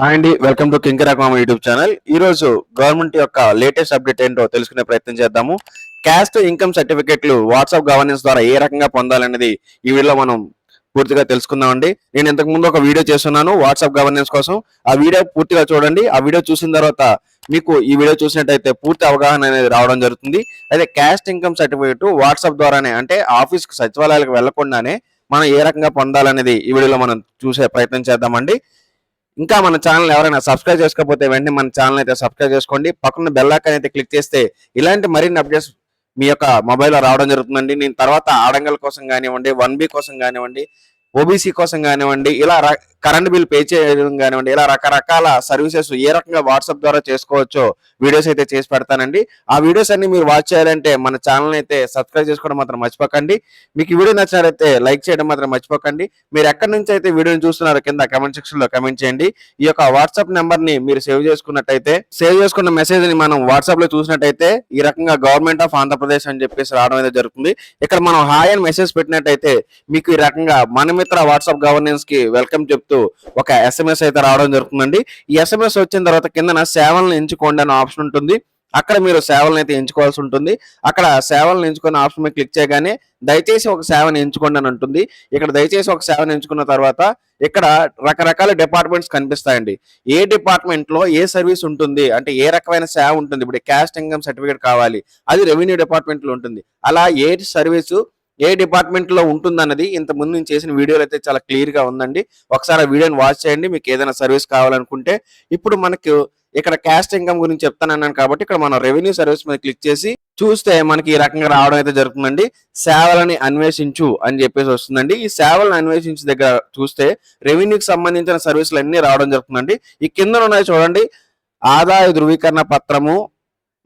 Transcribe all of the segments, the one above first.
Hi అండి, welcome to Kinkara comedy YouTube channel. ఈ రోజు గవర్నమెంట్ యొక్క లేటెస్ట్ అప్డేట్ ఏంటో తెలుసుకునే ప్రయత్నం చేద్దాము. క్యాస్ట్ ఇన్కమ్ సర్టిఫికెట్లు వాట్సాప్ గవర్నెన్స్ ద్వారా ఏ రకంగా పొందాలనేది ఈ వీడియోలో మనం పూర్తిగా తెలుసుకుందామండి. నేను ఇంతకు ముందు ఒక వీడియో చేస్తున్నాను వాట్సాప్ గవర్నెన్స్ కోసం. ఆ వీడియో పూర్తిగా చూడండి. ఆ వీడియో చూసిన తర్వాత మీకు ఈ వీడియో చూసినట్టయితే పూర్తి అవగాహన అనేది రావడం జరుగుతుంది. అయితే క్యాస్ట్ ఇన్కమ్ సర్టిఫికెట్ వాట్సాప్ ద్వారానే, అంటే ఆఫీస్ సచివాలయాలకు వెళ్లకుండానే మనం ఏ రకంగా పొందాలనేది ఈ వీడియోలో మనం చూసే ప్రయత్నం చేద్దామండి. ఇంకా మన ఛానల్ ఎవరైనా సబ్స్క్రైబ్ చేసుకోకపోతే వెంటనే మన ఛానల్ అయితే సబ్స్క్రైబ్ చేసుకోండి. పక్కన బెల్ ఐకాన్ అయితే క్లిక్ చేస్తే ఇలాంటి మరిన్ని అప్డేట్స్ మీ యొక్క మొబైల్లో రావడం జరుగుతుందండి. నేను తర్వాత ఆడంగల్ కోసం కానివ్వండి, 1B కోసం కానివ్వండి, ఓబీసీ కోసం కానివ్వండి, ఇలా కరెంట్ బిల్ పే చేయడం కానివ్వండి, ఇలా రకరకాల సర్వీసెస్ ఏ రకంగా వాట్సాప్ ద్వారా చేసుకోవచ్చో వీడియోస్ అయితే చేసి పెడతానండి. ఆ వీడియోస్ అన్ని మీరు వాచ్ చేయాలంటే మన ఛానల్ అయితే సబ్స్క్రైబ్ చేసుకోవడం మాత్రం మర్చిపోకండి. మీకు ఈ వీడియో నచ్చినట్లయితే లైక్ చేయడం మాత్రం మర్చిపోకండి. మీరు ఎక్కడి నుంచి అయితే వీడియోని చూస్తున్నారో కింద కమెంట్ సెక్షన్ లో కమెంట్ చేయండి. ఈ యొక్క వాట్సాప్ నెంబర్ ని మీరు సేవ్ చేసుకున్నట్టయితే, సేవ్ చేసుకున్న మెసేజ్ ని మనం వాట్సాప్ లో చూసినట్టయితే ఈ రకంగా గవర్నమెంట్ ఆఫ్ ఆంధ్రప్రదేశ్ అని చెప్పేసి రావడం అయితే జరుగుతుంది. ఇక్కడ మనం హాయ్ అని మెసేజ్ పెట్టినట్టయితే మీకు ఈ రకంగా మనమిత్ర వాట్సాప్ గవర్నెన్స్ కి వెల్కమ్ చెప్తూ ఒక SMS అయితే రావడం జరుగుతుందండి. ఈ SMS వచ్చిన తర్వాత కిందన సేవలను ఎంచుకోండి అనే ఆప్షన్ ఉంటుంది. అక్కడ మీరు సేవలను అయితే ఎంచుకోవాల్సి ఉంటుంది. అక్కడ సేవలను ఎంచుకున్న ఆప్షన్ మీద క్లిక్ చేయగానే దయచేసి ఒక సేవను ఎంచుకోండి అని ఉంటుంది. ఇక్కడ దయచేసి ఒక సేవను ఎంచుకున్న తర్వాత ఇక్కడ రకరకాల డిపార్ట్మెంట్స్ కనిపిస్తాయండి. ఏ డిపార్ట్మెంట్ లో ఏ సర్వీస్ ఉంటుంది, అంటే ఏ రకమైన సేవ ఉంటుంది. ఇప్పుడు క్యాస్ట్ ఇన్కమ్ సర్టిఫికేట్ కావాలి, అది రెవెన్యూ డిపార్ట్మెంట్ లో ఉంటుంది. అలా ఏ సర్వీసు ఏ డిపార్ట్మెంట్ లో ఉంటుందన్నది ఇంత ముందు నేను చేసిన వీడియోలు అయితే చాలా క్లియర్ గా ఉందండి. ఒకసారి ఆ వీడియోని వాచ్ చేయండి మీకు ఏదైనా సర్వీస్ కావాలనుకుంటే. ఇప్పుడు మనకు ఇక్కడ క్యాస్ట్ ఇన్కమ్ గురించి చెప్తానన్నాను కాబట్టి ఇక్కడ మనం రెవెన్యూ సర్వీస్ మీద క్లిక్ చేసి చూస్తే మనకి ఈ రకంగా రావడం అయితే జరుగుతుందండి. సేవలని అన్వేషించు అని చెప్పేసి వస్తుందండి. ఈ సేవలను అన్వేషించు దగ్గర చూస్తే రెవెన్యూకి సంబంధించిన సర్వీసులు అన్ని రావడం జరుగుతుందండి. ఈ కింద ఉన్నాయి చూడండి, ఆదాయ ధృవీకరణ పత్రము,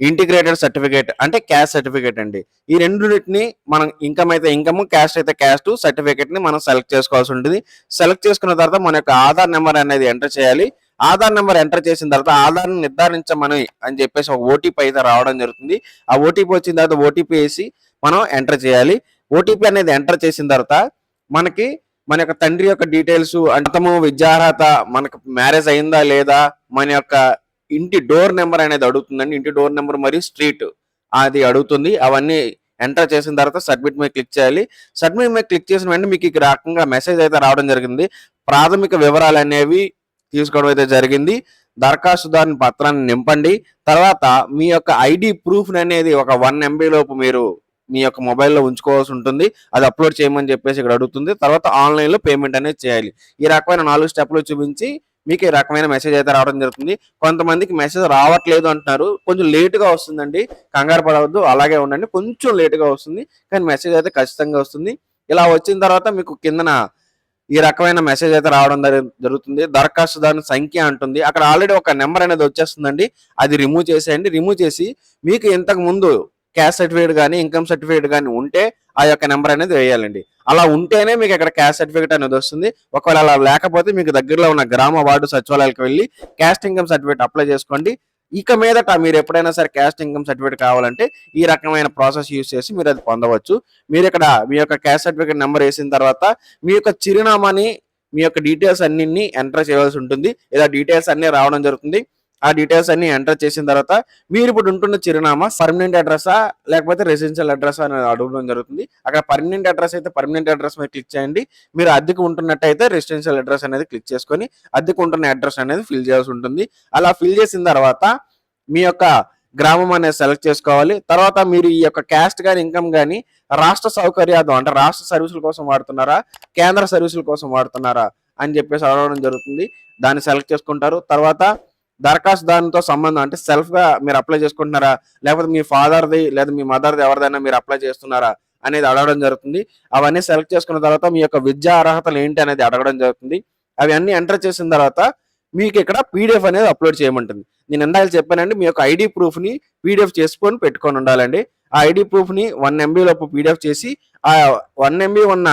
ఇంటిగ్రేటెడ్ సర్టిఫికేట్ అంటే క్యాస్ట్ సర్టిఫికేట్ అండి. ఈ రెండింటిని మనం ఇన్కమ్ అయితే ఇన్కమ్, క్యాస్ట్ అయితే క్యాస్ట్ సర్టిఫికేట్ ని మనం సెలెక్ట్ చేసుకోవాల్సి ఉంటుంది. సెలెక్ట్ చేసుకున్న తర్వాత మన యొక్క ఆధార్ నెంబర్ అనేది ఎంటర్ చేయాలి. ఆధార్ నెంబర్ ఎంటర్ చేసిన తర్వాత ఆధార్ని నిర్ధారించమని అని చెప్పేసి ఒక ఓటీపీ అయితే రావడం జరుగుతుంది. ఆ ఓటీపీ వచ్చిన తర్వాత ఓటీపీ వేసి మనం ఎంటర్ చేయాలి. ఓటీపీ అనేది ఎంటర్ చేసిన తర్వాత మనకి మన యొక్క తండ్రి యొక్క డీటెయిల్స్, అంతము విద్యార్హత, మనకు మ్యారేజ్ అయిందా లేదా, మన యొక్క ఇంటి డోర్ నెంబర్ అనేది అడుగుతుందండి. ఇంటి డోర్ నెంబర్ మరియు స్ట్రీట్ అది అడుగుతుంది. అవన్నీ ఎంటర్ చేసిన తర్వాత సబ్మిట్ మీద క్లిక్ చేయాలి. సబ్మిట్ మీద క్లిక్ చేసిన వెంటనే మీకు ఈ రకంగా మెసేజ్ అయితే రావడం జరిగింది. ప్రాథమిక వివరాలు అనేవి తీసుకోవడం అయితే జరిగింది. దరఖాస్తుదారుని పత్రాన్ని నింపండి. తర్వాత మీ యొక్క ఐడి ప్రూఫ్ అనేది ఒక 1 MB లోపు మీరు మీ యొక్క మొబైల్లో ఉంచుకోవాల్సి ఉంటుంది. అది అప్లోడ్ చేయమని చెప్పేసి ఇక్కడ అడుగుతుంది. తర్వాత ఆన్లైన్లో పేమెంట్ అనేది చేయాలి. ఈ రకమైన 4 స్టెప్లు చూపించి మీకు ఈ రకమైన మెసేజ్ అయితే రావడం జరుగుతుంది. కొంతమందికి మెసేజ్ రావట్లేదు అంటున్నారు, కొంచెం లేటుగా వస్తుందండి, కంగారు పడవద్దు, అలాగే ఉండండి. కొంచెం లేటుగా వస్తుంది కానీ మెసేజ్ అయితే ఖచ్చితంగా వస్తుంది. ఇలా వచ్చిన తర్వాత మీకు కిందన ఈ రకమైన మెసేజ్ అయితే రావడం జరుగుతుంది. దరఖాస్తుదారుని సంఖ్య అంటుంది. అక్కడ ఆల్రెడీ ఒక నెంబర్ అనేది వచ్చేస్తుందండి, అది రిమూవ్ చేసేయండి. రిమూవ్ చేసి మీకు ఇంతకు ముందు క్యాస్ట్ సర్టిఫికేట్ కానీ ఇన్కమ్ సర్టిఫికేట్ కానీ ఉంటే ఆ యొక్క నెంబర్ అనేది వేయాలండి. అలా ఉంటేనే మీకు ఇక్కడ క్యాస్ట్ సర్టిఫికేట్ అనేది వస్తుంది. ఒకవేళ అలా లేకపోతే మీకు దగ్గరలో ఉన్న గ్రామ వార్డు సచివాలయాలకు వెళ్ళి క్యాస్ట్ ఇన్కమ్ సర్టిఫికేట్ అప్లై చేసుకోండి. ఇక మీదట మీరు ఎప్పుడైనా సరే క్యాస్ట్ ఇన్కమ్ సర్టిఫికేట్ కావాలంటే ఈ రకమైన ప్రాసెస్ యూజ్ చేసి మీరు అది పొందవచ్చు. మీరు ఇక్కడ మీ యొక్క క్యాస్ట్ సర్టిఫికేట్ నెంబర్ వేసిన తర్వాత మీ యొక్క చిరునామాని, మీ యొక్క డీటెయిల్స్ అన్నింటినీ ఎంటర్ చేయాల్సి ఉంటుంది. ఇలా డీటెయిల్స్ అన్ని రావడం జరుగుతుంది. ఆ డీటెయిల్స్ అన్ని ఎంటర్ చేసిన తర్వాత మీరు ఇప్పుడు ఉంటున్న చిరునామా పర్మనెంట్ అడ్రసా లేకపోతే రెసిడెన్షియల్ అడ్రస్ అని అడగడం జరుగుతుంది. అక్కడ పర్మనెంట్ అడ్రస్ అయితే పర్మనెంట్ అడ్రస్ మీద క్లిక్ చేయండి. మీరు అద్దెకు ఉంటున్నట్టయితే రెసిడెన్షియల్ అడ్రస్ అనేది క్లిక్ చేసుకొని అద్దెకు ఉంటున్న అడ్రస్ అనేది ఫిల్ చేయాల్సి ఉంటుంది. అలా ఫిల్ చేసిన తర్వాత మీ యొక్క గ్రామం అనేది సెలెక్ట్ చేసుకోవాలి. తర్వాత మీరు ఈ యొక్క క్యాస్ట్ కానీ ఇన్కమ్ కానీ రాష్ట్ర సౌకర్యార్థం, అంటే రాష్ట్ర సర్వీసుల కోసం వాడుతున్నారా, కేంద్ర సర్వీసుల కోసం వాడుతున్నారా అని చెప్పేసి అడగడం జరుగుతుంది. దాన్ని సెలెక్ట్ చేసుకుంటారు. తర్వాత దరఖాస్తుదారునితో సంబంధం, అంటే సెల్ఫ్ గా మీరు అప్లై చేసుకుంటున్నారా లేకపోతే మీ ఫాదర్ది లేదా మీ మదర్ది ఎవరిదైనా మీరు అప్లై చేస్తున్నారా అనేది అడగడం జరుగుతుంది. అవన్నీ సెలెక్ట్ చేసుకున్న తర్వాత మీ యొక్క విద్యా అర్హతలు ఏంటి అనేది అడగడం జరుగుతుంది. అవి అన్ని ఎంటర్ చేసిన తర్వాత మీకు ఇక్కడ పీడిఎఫ్ అనేది అప్లోడ్ చేయమంటుంది. నేను ఇందాక చెప్పానండి, మీ యొక్క ఐడి ప్రూఫ్ ని పీడిఎఫ్ చేసుకొని పెట్టుకొని ఉండాలండి. ఆ ఐడి ప్రూఫ్ ని 1 MB లోపు పీడిఎఫ్ చేసి ఆ 1 MB ఉన్న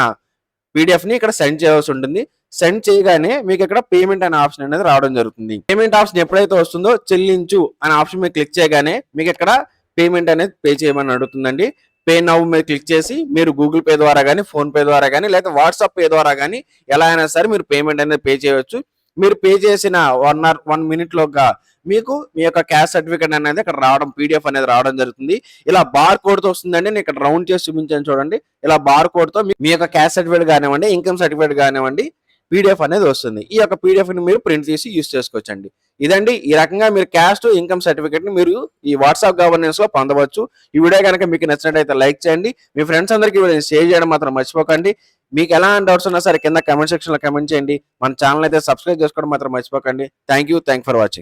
పీడిఎఫ్ ని ఇక్కడ సెండ్ చేయాల్సి ఉంటుంది. సెండ్ చేయగానే మీకు ఇక్కడ పేమెంట్ అనే ఆప్షన్ అనేది రావడం జరుగుతుంది. పేమెంట్ ఆప్షన్ ఎప్పుడైతే వస్తుందో చెల్లించు అనే ఆప్షన్ మీద క్లిక్ చేయగానే మీకు ఇక్కడ పేమెంట్ అనేది పే చేయమని అడుగుతుందండి. పే నౌ మీద క్లిక్ చేసి మీరు గూగుల్ పే ద్వారా కానీ, ఫోన్ పే ద్వారా కానీ, లేదా వాట్సాప్ పే ద్వారా కానీ ఎలా అయినా సరే మీరు పేమెంట్ అనేది పే చేయవచ్చు. మీరు పే చేసిన 1 minute లోగా మీకు మీ యొక్క క్యాస్ట్ సర్టిఫికేట్ అనేది అక్కడ రావడం, పీడిఎఫ్ అనేది రావడం జరుగుతుంది. ఇలా బార్ కోడ్ తో వస్తుందండి. నేను ఇక్కడ రౌండ్ చేసి చూపించాను చూడండి. ఇలా బార్ కోడ్ తో మీ యొక్క క్యాస్ట్ సర్టిఫికేట్ కానివ్వండి, ఇన్కమ్ సర్టిఫికేట్ కానివ్వండి, పీడిఎఫ్ అనేది వస్తుంది. ఈ యొక్క పీడిఎఫ్ ని మీరు ప్రింట్ తీసి యూస్ చేసుకోవచ్చండి. ఇదండి, ఈ రకంగా మీరు క్యాస్ట్ ఇన్కమ్ సర్టిఫికేట్ ని మీరు ఈ వాట్సాప్ గవర్నెన్స్ లో పొందవచ్చు. ఈ వీడియో కనుక మీకు నచ్చినట్లయితే లైక్ చేయండి. మీ ఫ్రెండ్స్ అందరికీ షేర్ చేయడం మాత్రం మర్చిపోకండి. మీకు ఎలాంటి డౌట్స్ ఉన్నా సరే కింద కమెంట్ సెక్షన్ లో కమెంట్ చేయండి. మన ఛానల్ అయితే సబ్స్క్రైబ్ చేసుకోవడం మాత్రం మర్చిపోకండి. Thank you for watching.